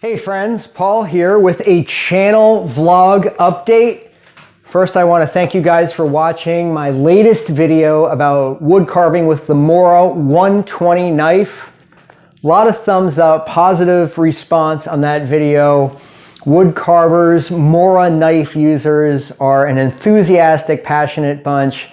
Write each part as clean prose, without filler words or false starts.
Hey friends, Paul here with a channel vlog update. First, I want to thank you guys for watching my latest video about wood carving with the Mora 120 knife. A lot of thumbs up, positive response on that video. Wood carvers, Mora knife users are an enthusiastic, passionate bunch.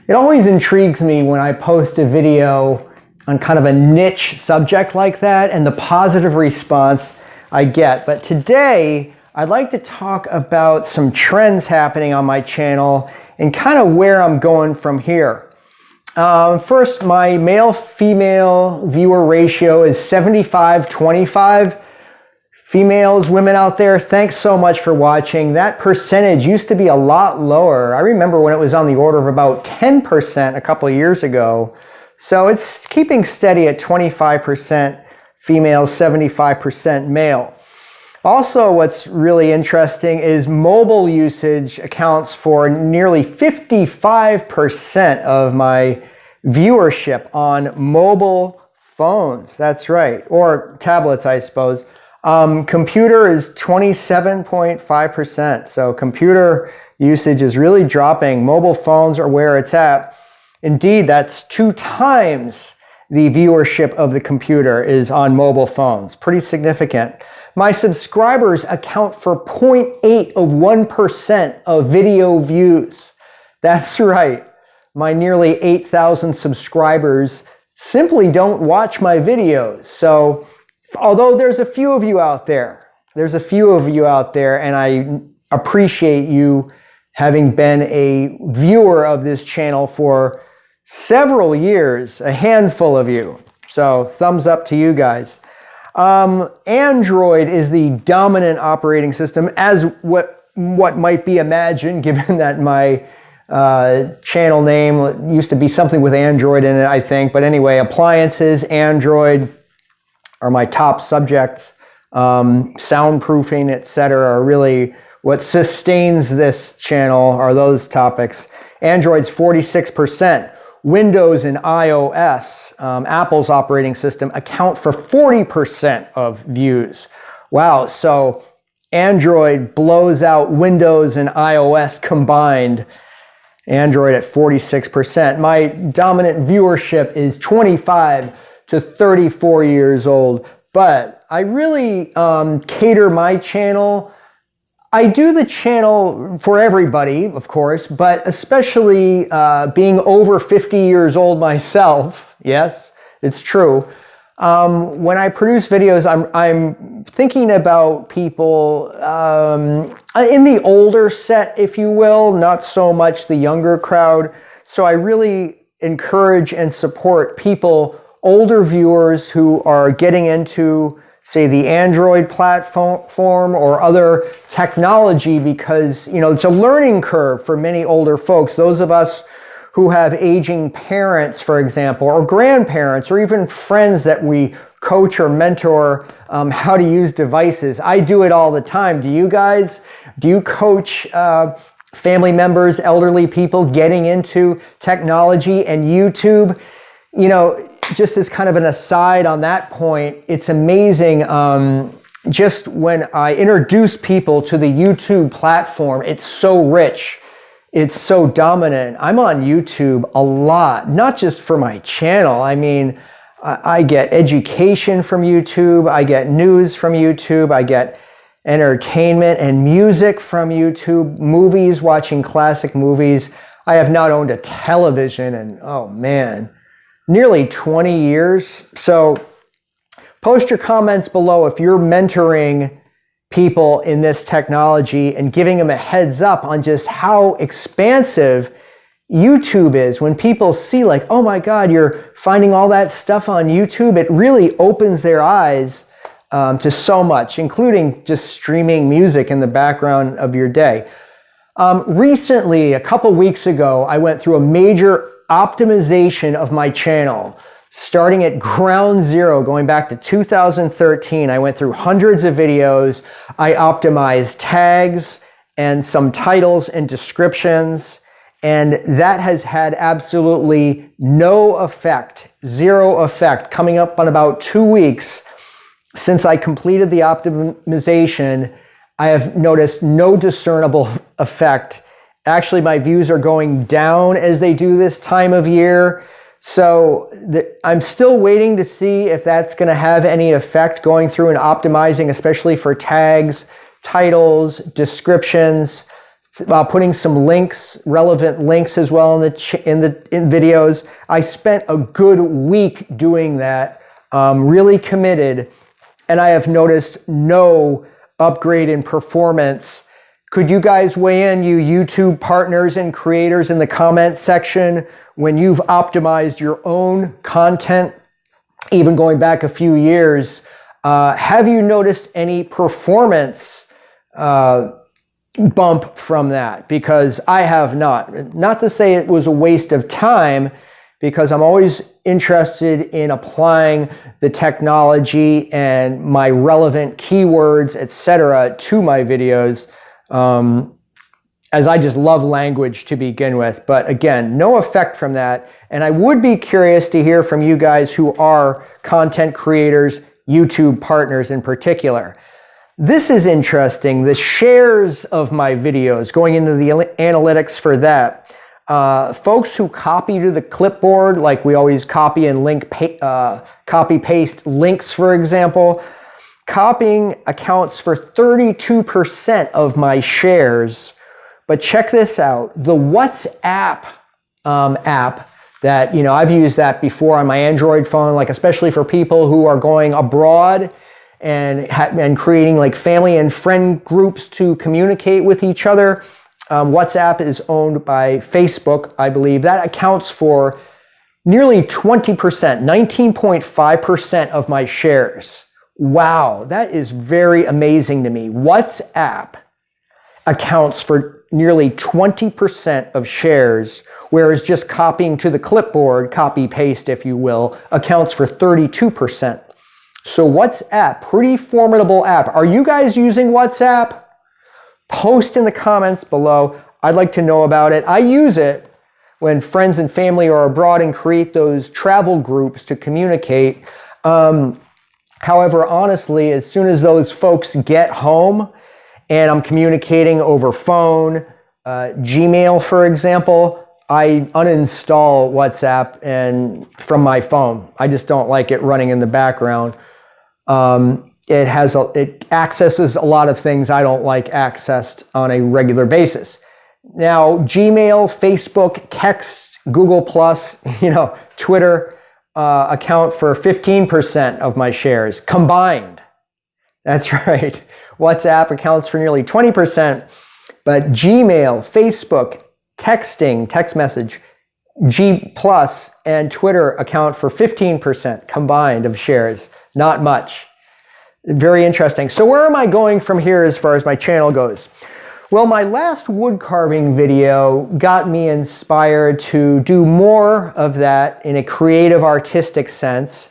It always intrigues me when I post a video on kind of a niche subject like that and the positive response I get. But today, I'd like to talk about some trends happening on my channel and kind of where I'm going from here. First, my male-female viewer ratio is 75-25. Females, women out there, thanks so much for watching. That percentage used to be a lot lower. I remember when it was on the order of about 10% a couple of years ago. So it's keeping steady at 25% females, 75% male. Also, what's really interesting is mobile usage accounts for nearly 55% of my viewership on mobile phones. That's right, or tablets, I suppose. Computer is 27.5%. So computer usage is really dropping. Mobile phones are where it's at. Indeed, that's 2 times the viewership of the computer is on mobile phones. Pretty significant. My subscribers account for 0.8% of video views. That's right. My nearly 8,000 subscribers simply don't watch my videos. So, although there's a few of you out there, and I appreciate you having been a viewer of this channel for several years, a handful of you. So thumbs up to you guys. Android is the dominant operating system, as what might be imagined, given that my channel name used to be something with Android in it, I think. But anyway, appliances, Android are my top subjects. Soundproofing, etc., are really what sustains this channel, are those topics. Android's 46%. Windows and iOS, Apple's operating system, account for 40% of views. Wow, so Android blows out Windows and iOS combined. Android at 46%. My dominant viewership is 25 to 34 years old, but I really cater my channel. I do the channel for everybody, of course, but especially being over 50 years old myself, yes, it's true. When I produce videos, I'm thinking about people in the older set, if you will, not so much the younger crowd. So I really encourage and support people, older viewers who are getting into, say, the Android platform or other technology, because, you know, it's a learning curve for many older folks. Those of us who have aging parents, for example, or grandparents, or even friends that we coach or mentor how to use devices. I do it all the time. Do you guys? Do you coach family members, elderly people getting into technology and YouTube? You know, just as kind of an aside on that point, it's amazing, just when I introduce people to the YouTube platform, it's so rich, it's so dominant. I'm on YouTube a lot, not just for my channel. I mean, I get education from YouTube, I get news from YouTube, I get entertainment and music from YouTube, movies, watching classic movies. I have not owned a television in, oh man, nearly 20 years. So post your comments below if you're mentoring people in this technology and giving them a heads up on just how expansive YouTube is. When people see, like, oh my God, you're finding all that stuff on YouTube, it really opens their eyes to so much, including just streaming music in the background of your day. Recently, a couple weeks ago, I went through a major optimization of my channel. Starting at ground zero, going back to 2013, I went through hundreds of videos. I optimized tags and some titles and descriptions, and that has had absolutely no effect, zero effect. Coming up on about 2 weeks, since I completed the optimization, I have noticed no discernible effect. Actually, my views are going down as they do this time of year. So I'm still waiting to see if that's going to have any effect going through and optimizing, especially for tags, titles, descriptions, putting some links, relevant links as well in videos. I spent a good week doing that, really committed, and I have noticed no upgrade in performance. Could you guys weigh in, you YouTube partners and creators, in the comment section when you've optimized your own content, even going back a few years? Have you noticed any performance bump from that? Because I have not. Not to say it was a waste of time, because I'm always interested in applying the technology and my relevant keywords, etc., to my videos, as I just love language to begin with. But again, no effect from that. And I would be curious to hear from you guys who are content creators, YouTube partners in particular. This is interesting. The shares of my videos, going into the analytics for that. Folks who copy to the clipboard, like we always copy and copy paste links, for example. Copying accounts for 32% of my shares. But check this out. The WhatsApp app that, I've used that before on my Android phone, like especially for people who are going abroad and creating like family and friend groups to communicate with each other. WhatsApp is owned by Facebook, I believe. That accounts for nearly 20%, 19.5% of my shares. Wow, that is very amazing to me. WhatsApp accounts for nearly 20% of shares, whereas just copying to the clipboard, copy paste if you will, accounts for 32%. So WhatsApp, pretty formidable app. Are you guys using WhatsApp? Post in the comments below. I'd like to know about it. I use it when friends and family are abroad and create those travel groups to communicate. However, honestly, as soon as those folks get home and I'm communicating over phone, Gmail, for example, I uninstall WhatsApp from my phone. I just don't like it running in the background. It accesses a lot of things I don't like accessed on a regular basis. Now, Gmail, Facebook, text, Google+, Twitter account for 15% of my shares combined. That's right. WhatsApp accounts for nearly 20%, but Gmail, Facebook, texting, text message, G+, and Twitter account for 15% combined of shares. Not much. Very interesting. So where am I going from here as far as my channel goes? Well, my last wood carving video got me inspired to do more of that in a creative, artistic sense.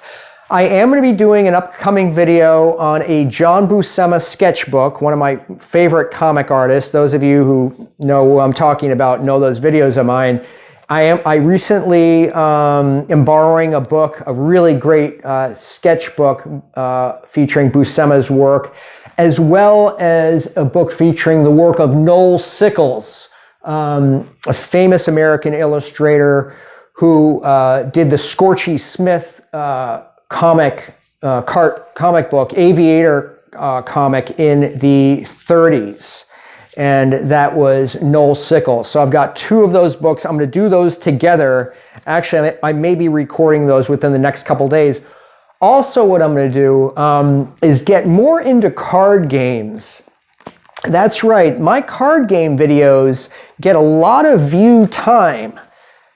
I am going to be doing an upcoming video on a John Buscema sketchbook, one of my favorite comic artists. Those of you who know who I'm talking about know those videos of mine. I recently am borrowing a book, a really great sketchbook featuring Buscema's work, as well as a book featuring the work of Noel Sickles, a famous American illustrator who did the Scorchy Smith comic book, Aviator comic in the 30s. And that was Noel Sickles. So I've got two of those books. I'm going to do those together. Actually, I may be recording those within the next couple days. Also, what I'm going to do is get more into card games. That's right. My card game videos get a lot of view time.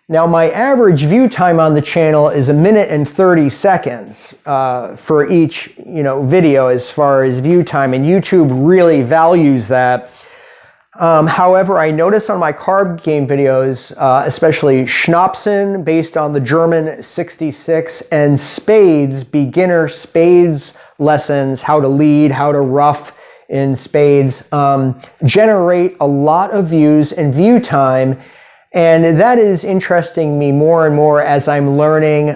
Now, my average view time on the channel is 1 minute and 30 seconds for each video as far as view time, and YouTube really values that. However, I notice on my card game videos, especially Schnapsen, based on the German 66, and Spades, beginner Spades lessons, how to lead, how to rough in Spades, generate a lot of views and view time. And that is interesting me more and more as I'm learning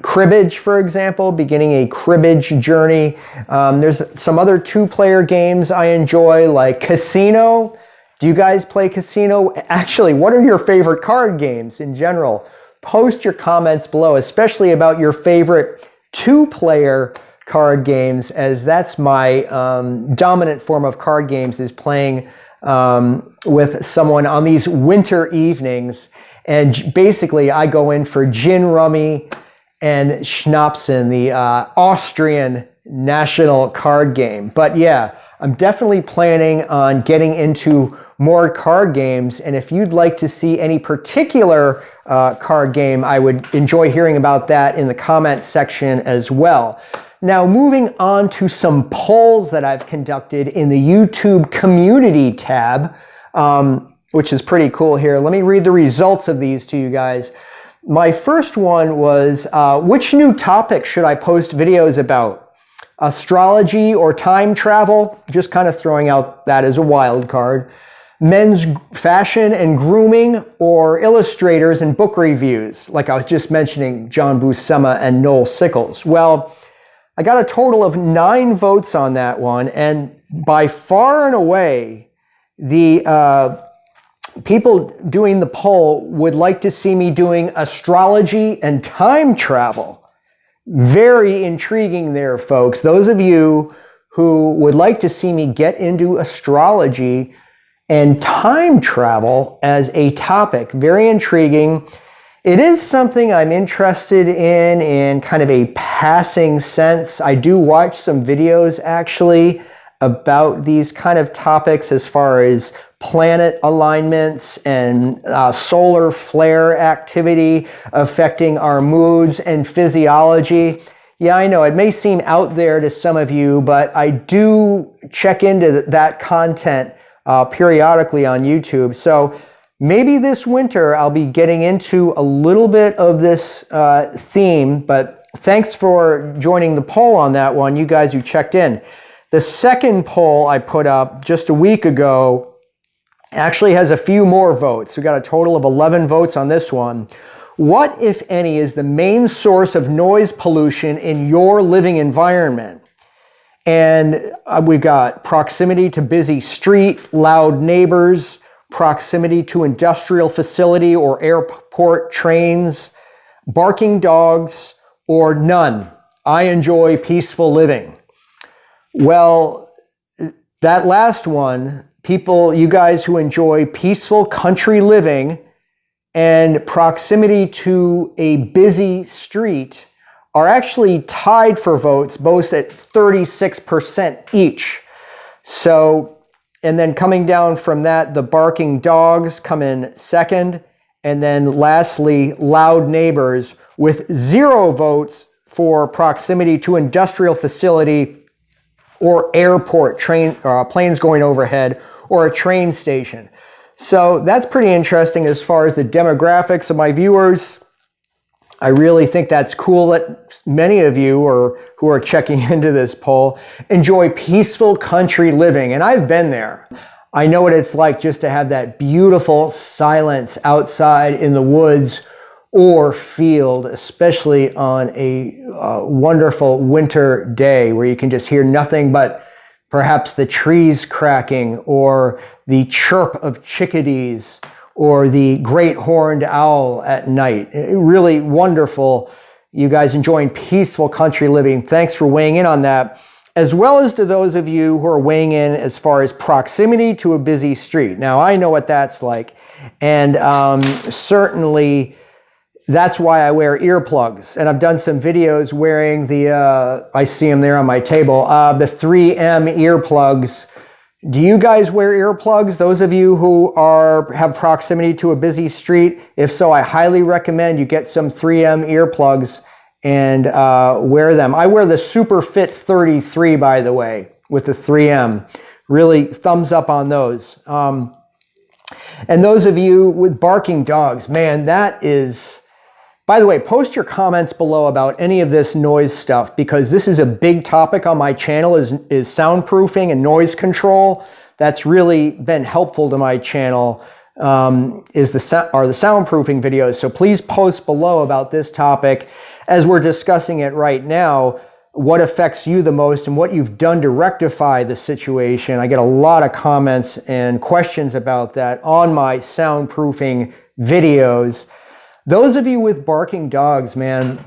cribbage, for example, beginning a cribbage journey. There's some other two-player games I enjoy, like Casino. Do you guys play Casino? Actually, what are your favorite card games in general? Post your comments below, especially about your favorite two-player card games, as that's my dominant form of card games, is playing with someone on these winter evenings. And basically, I go in for gin rummy and Schnapsen, the Austrian national card game. But yeah, I'm definitely planning on getting into more card games. And if you'd like to see any particular card game, I would enjoy hearing about that in the comments section as well. Now, moving on to some polls that I've conducted in the YouTube community tab, which is pretty cool here. Let me read the results of these to you guys. My first one was, which new topic should I post videos about? Astrology or time travel? Just kind of throwing out that as a wild card. Men's fashion and grooming, or illustrators and book reviews, like I was just mentioning John Buscema and Noel Sickles. Well, I got a total of 9 votes on that one, and by far and away, the people doing the poll would like to see me doing astrology and time travel. Very intriguing there, folks. Those of you who would like to see me get into astrology and time travel as a topic, very intriguing. It is something I'm interested in kind of a passing sense. I do watch some videos actually about these kind of topics as far as planet alignments and solar flare activity affecting our moods and physiology. Yeah, I know it may seem out there to some of you, but I do check into that content periodically on YouTube. So maybe this winter I'll be getting into a little bit of this theme, but thanks for joining the poll on that one, you guys who checked in. The second poll I put up just a week ago actually has a few more votes. We got a total of 11 votes on this one. What, if any, is the main source of noise pollution in your living environment? And we've got proximity to busy street, loud neighbors, proximity to industrial facility or airport trains, barking dogs, or none. I enjoy peaceful living. Well, that last one, people, you guys who enjoy peaceful country living and proximity to a busy street are actually tied for votes, both at 36% each. So, and then coming down from that, the barking dogs come in second. And then lastly, loud neighbors with 0 votes for proximity to industrial facility or airport, planes going overhead, or a train station. So that's pretty interesting as far as the demographics of my viewers. I really think that's cool that many of you who are checking into this poll enjoy peaceful country living, and I've been there. I know what it's like just to have that beautiful silence outside in the woods or field, especially on a wonderful winter day where you can just hear nothing but perhaps the trees cracking or the chirp of chickadees or the great horned owl at night. Really wonderful. You guys enjoying peaceful country living. Thanks for weighing in on that, as well as to those of you who are weighing in as far as proximity to a busy street. Now, I know what that's like, and certainly that's why I wear earplugs. And I've done some videos wearing the, I see them there on my table, the 3M earplugs. Do you guys wear earplugs? Those of you who have proximity to a busy street? If so, I highly recommend you get some 3M earplugs and wear them. I wear the Super Fit 33, by the way, with the 3M. Really thumbs up on those. And those of you with barking dogs, man, that is... By the way, post your comments below about any of this noise stuff, because this is a big topic on my channel, is soundproofing and noise control. That's really been helpful to my channel are the soundproofing videos. So please post below about this topic as we're discussing it right now. What affects you the most and what you've done to rectify the situation. I get a lot of comments and questions about that on my soundproofing videos. Those of you with barking dogs, man,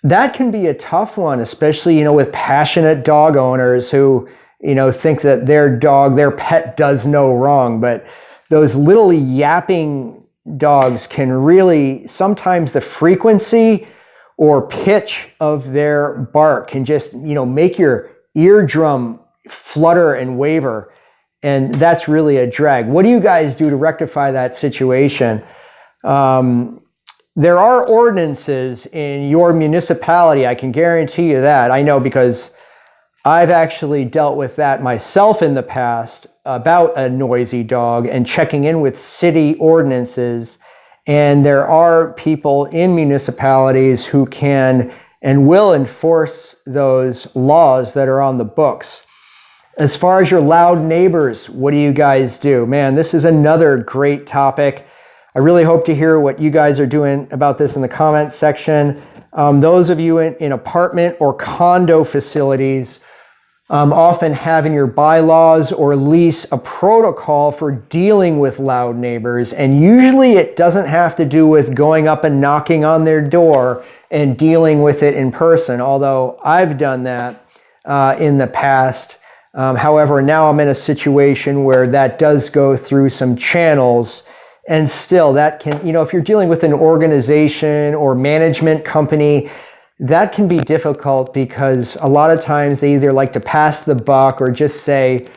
that can be a tough one, especially, with passionate dog owners who, think that their dog, their pet does no wrong. But those little yapping dogs can really, sometimes the frequency or pitch of their bark can just, make your eardrum flutter and waver. And that's really a drag. What do you guys do to rectify that situation? There are ordinances in your municipality. I can guarantee you that. I know because I've actually dealt with that myself in the past about a noisy dog and checking in with city ordinances. And there are people in municipalities who can and will enforce those laws that are on the books. As far as your loud neighbors, what do you guys do? Man, this is another great topic. I really hope to hear what you guys are doing about this in the comment section. Those of you in apartment or condo facilities often have in your bylaws or lease a protocol for dealing with loud neighbors. And usually it doesn't have to do with going up and knocking on their door and dealing with it in person, although I've done that in the past. However, now I'm in a situation where that does go through some channels. And still that can, if you're dealing with an organization or management company, that can be difficult because a lot of times they either like to pass the buck or just say,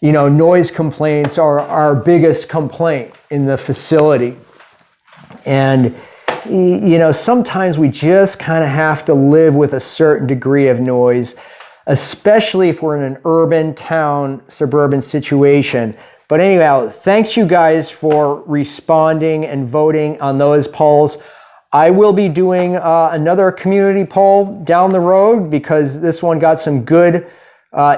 noise complaints are our biggest complaint in the facility. And, sometimes we just kind of have to live with a certain degree of noise, especially if we're in an urban town, suburban situation. But anyhow, thanks you guys for responding and voting on those polls. I will be doing another community poll down the road because this one got some good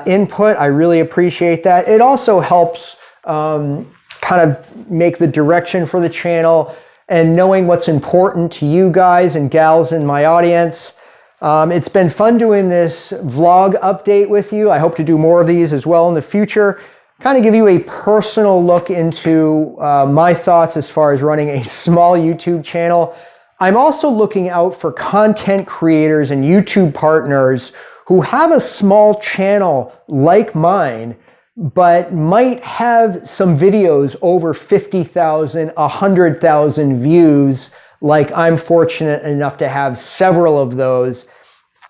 input. I really appreciate that. It also helps kind of make the direction for the channel and knowing what's important to you guys and gals in my audience. It's been fun doing this vlog update with you. I hope to do more of these as well in the future. Kind of give you a personal look into my thoughts as far as running a small YouTube channel. I'm also looking out for content creators and YouTube partners who have a small channel like mine, but might have some videos over 50,000, 100,000 views, like I'm fortunate enough to have several of those.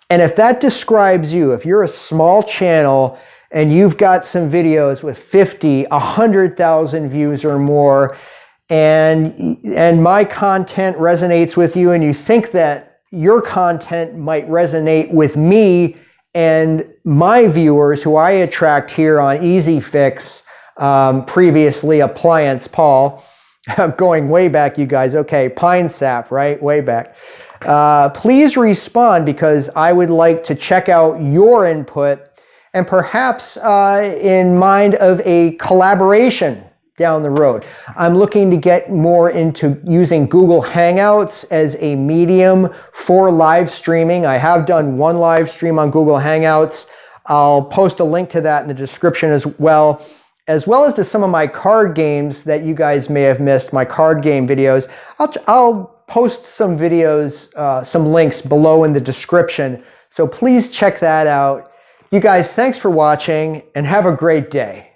And if that describes you, if you're a small channel and you've got some videos with 50, 100,000 views or more, and my content resonates with you, and you think that your content might resonate with me and my viewers who I attract here on Easy Fix, previously Appliance Paul, going way back, you guys. Okay, Pine Sap, right? Way back. Please respond because I would like to check out your input and perhaps in mind of a collaboration down the road. I'm looking to get more into using Google Hangouts as a medium for live streaming. I have done one live stream on Google Hangouts. I'll post a link to that in the description as well as to some of my card games that you guys may have missed, my card game videos. I'll post some videos, some links below in the description. So please check that out. You guys, thanks for watching and have a great day.